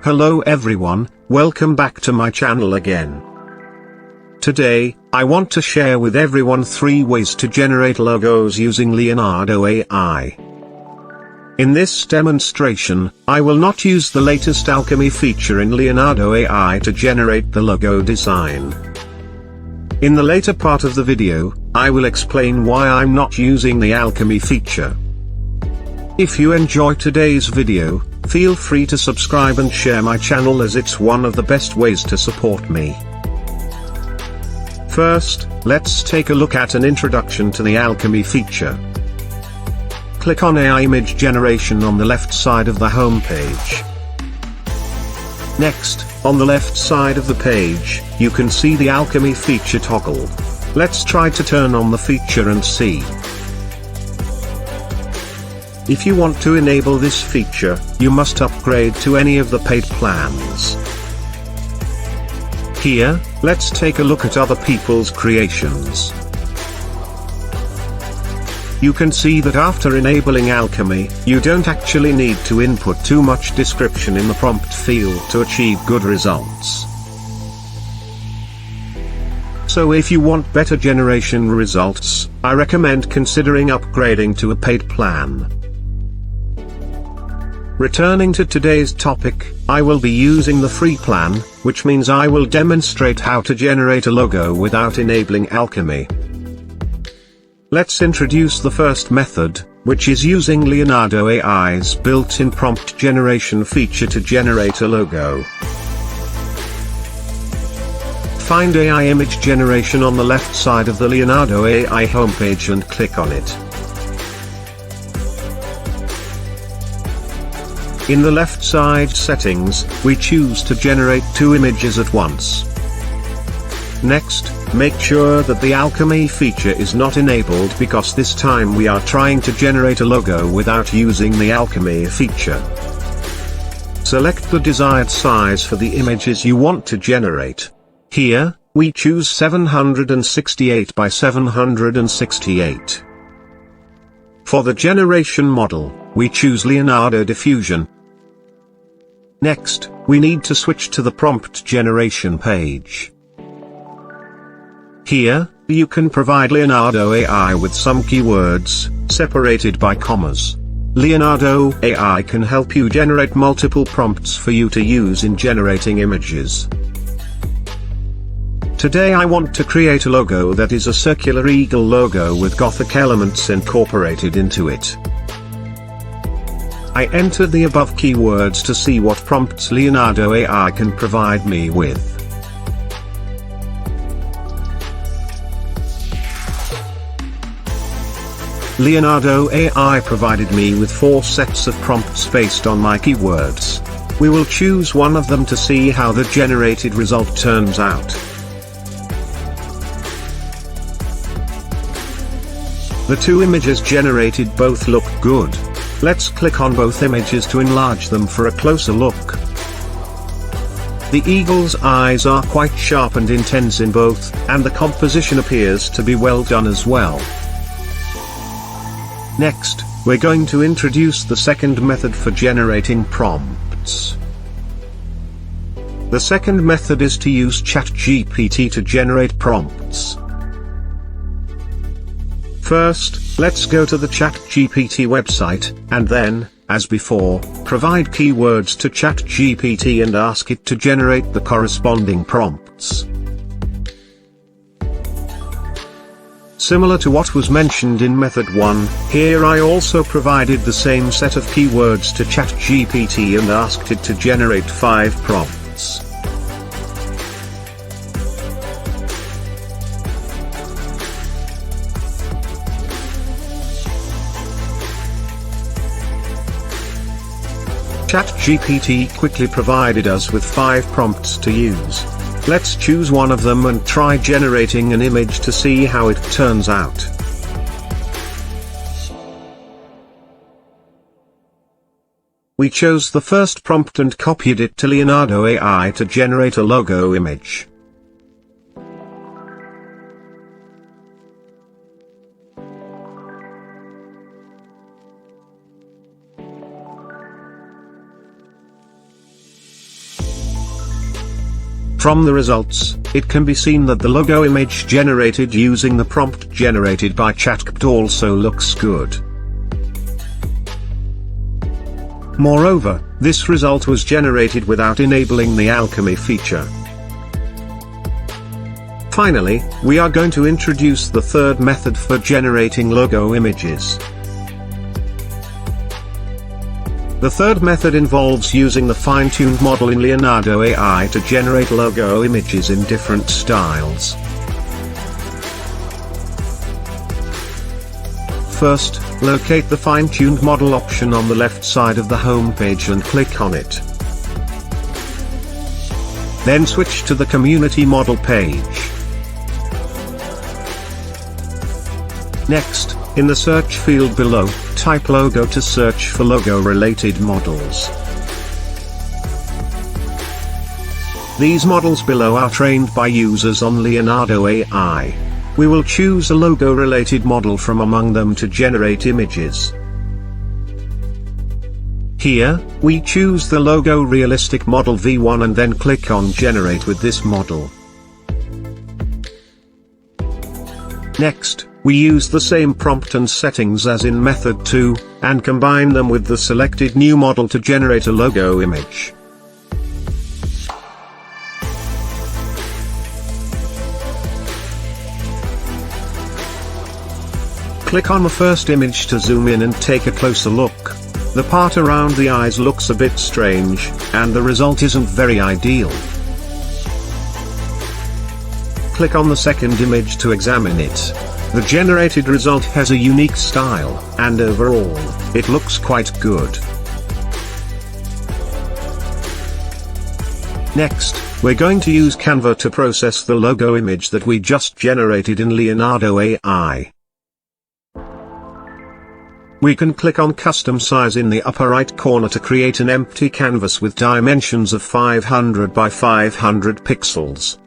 Hello everyone, welcome back to my channel again. Today, I want to share with everyone 3 ways to generate logos using Leonardo AI. In this demonstration, I will not use the latest Alchemy feature in Leonardo AI to generate the logo design. In the later part of the video, I will explain why I'm not using the Alchemy feature. If you enjoy today's video, feel free to subscribe and share my channel as it's one of the best ways to support me. First, let's take a look at an introduction to the Alchemy feature. Click on AI image generation on the left side of the home page. Next, on the left side of the page, you can see the Alchemy feature toggle. Let's try to turn on the feature and see. If you want to enable this feature, you must upgrade to any of the paid plans. Here, let's take a look at other people's creations. You can see that after enabling Alchemy, you don't actually need to input too much description in the prompt field to achieve good results. So if you want better generation results, I recommend considering upgrading to a paid plan. Returning to today's topic, I will be using the free plan, which means I will demonstrate how to generate a logo without enabling Alchemy. Let's introduce the first method, which is using Leonardo AI's built-in prompt generation feature to generate a logo. Find AI image generation on the left side of the Leonardo AI homepage and click on it. In the left side settings, we choose to generate 2 images at once. Next, make sure that the Alchemy feature is not enabled because this time we are trying to generate a logo without using the Alchemy feature. Select the desired size for the images you want to generate. Here, we choose 768 by 768. For the generation model, we choose Leonardo Diffusion. Next, we need to switch to the prompt generation page. Here, you can provide Leonardo AI with some keywords, separated by commas. Leonardo AI can help you generate multiple prompts for you to use in generating images. Today I want to create a logo that is a circular eagle logo with Gothic elements incorporated into it. I entered the above keywords to see what prompts Leonardo AI can provide me with. Leonardo AI provided me with 4 sets of prompts based on my keywords. We will choose one of them to see how the generated result turns out. The 2 images generated both look good. Let's click on both images to enlarge them for a closer look. The eagle's eyes are quite sharp and intense in both, and the composition appears to be well done as well. Next, we're going to introduce the second method for generating prompts. The second method is to use ChatGPT to generate prompts. First, let's go to the ChatGPT website, and then, as before, provide keywords to ChatGPT and ask it to generate the corresponding prompts. Similar to what was mentioned in method 1, here I also provided the same set of keywords to ChatGPT and asked it to generate 5 prompts. ChatGPT quickly provided us with 5 prompts to use. Let's choose one of them and try generating an image to see how it turns out. We chose the first prompt and copied it to Leonardo AI to generate a logo image. From the results, it can be seen that the logo image generated using the prompt generated by ChatGPT also looks good. Moreover, this result was generated without enabling the Alchemy feature. Finally, we are going to introduce the third method for generating logo images. The third method involves using the fine-tuned model in Leonardo AI to generate logo images in different styles. First, locate the fine-tuned model option on the left side of the home page and click on it. Then switch to the community model page. Next, in the search field below, type logo to search for logo-related models. These models below are trained by users on Leonardo AI. We will choose a logo-related model from among them to generate images. Here, we choose the logo realistic model V1 and then click on Generate with this model. Next, we use the same prompt and settings as in method 2, and combine them with the selected new model to generate a logo image. Click on the first image to zoom in and take a closer look. The part around the eyes looks a bit strange, and the result isn't very ideal. Click on the second image to examine it. The generated result has a unique style, and overall, it looks quite good. Next, we're going to use Canva to process the logo image that we just generated in Leonardo AI. We can click on Custom Size in the upper right corner to create an empty canvas with dimensions of 500 by 500 pixels.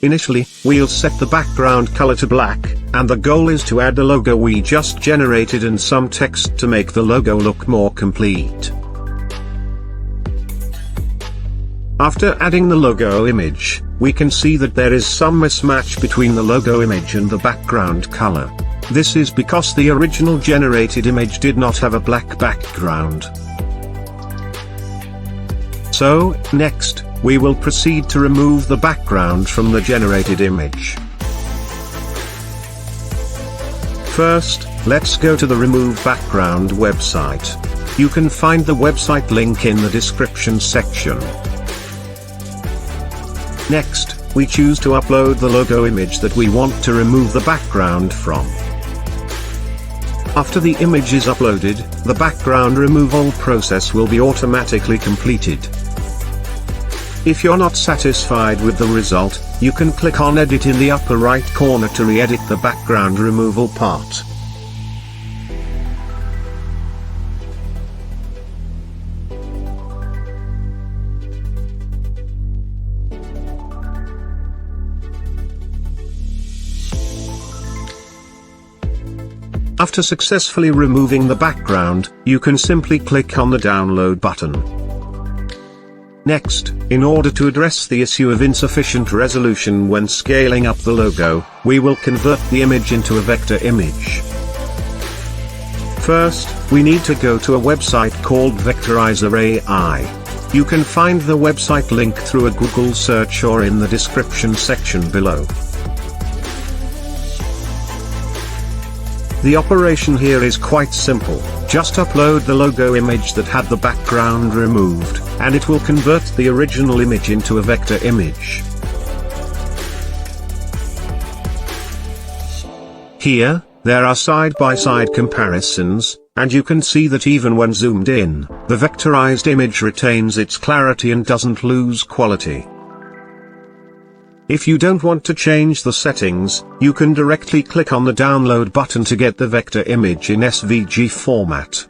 Initially, we'll set the background color to black, and the goal is to add the logo we just generated and some text to make the logo look more complete. After adding the logo image, we can see that there is some mismatch between the logo image and the background color. This is because the original generated image did not have a black background. So, next, we will proceed to remove the background from the generated image. First, let's go to the Remove Background website. You can find the website link in the description section. Next, we choose to upload the logo image that we want to remove the background from. After the image is uploaded, the background removal process will be automatically completed. If you're not satisfied with the result, you can click on Edit in the upper right corner to re-edit the background removal part. After successfully removing the background, you can simply click on the download button. Next, in order to address the issue of insufficient resolution when scaling up the logo, we will convert the image into a vector image. First, we need to go to a website called Vectorizer AI. You can find the website link through a Google search or in the description section below. The operation here is quite simple. Just upload the logo image that had the background removed, and it will convert the original image into a vector image. Here, there are side-by-side comparisons, and you can see that even when zoomed in, the vectorized image retains its clarity and doesn't lose quality. If you don't want to change the settings, you can directly click on the download button to get the vector image in SVG format.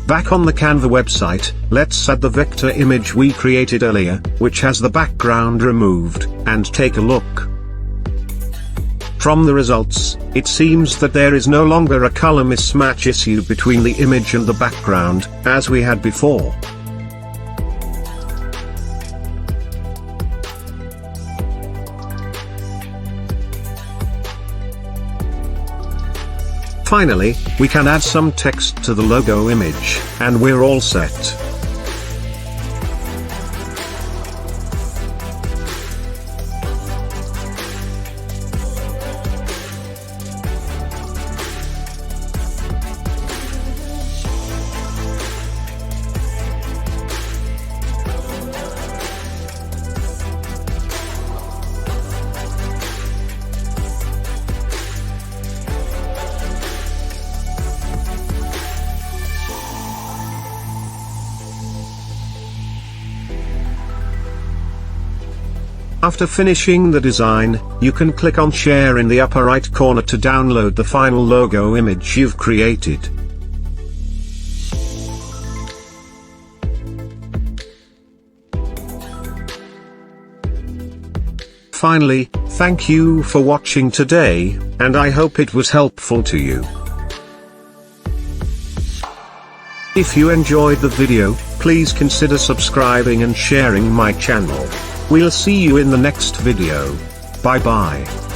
Back on the Canva website, let's add the vector image we created earlier, which has the background removed, and take a look. From the results, it seems that there is no longer a color mismatch issue between the image and the background, as we had before. Finally, we can add some text to the logo image, and we're all set. After finishing the design, you can click on Share in the upper right corner to download the final logo image you've created. Finally, thank you for watching today, and I hope it was helpful to you. If you enjoyed the video, please consider subscribing and sharing my channel. We'll see you in the next video. Bye bye.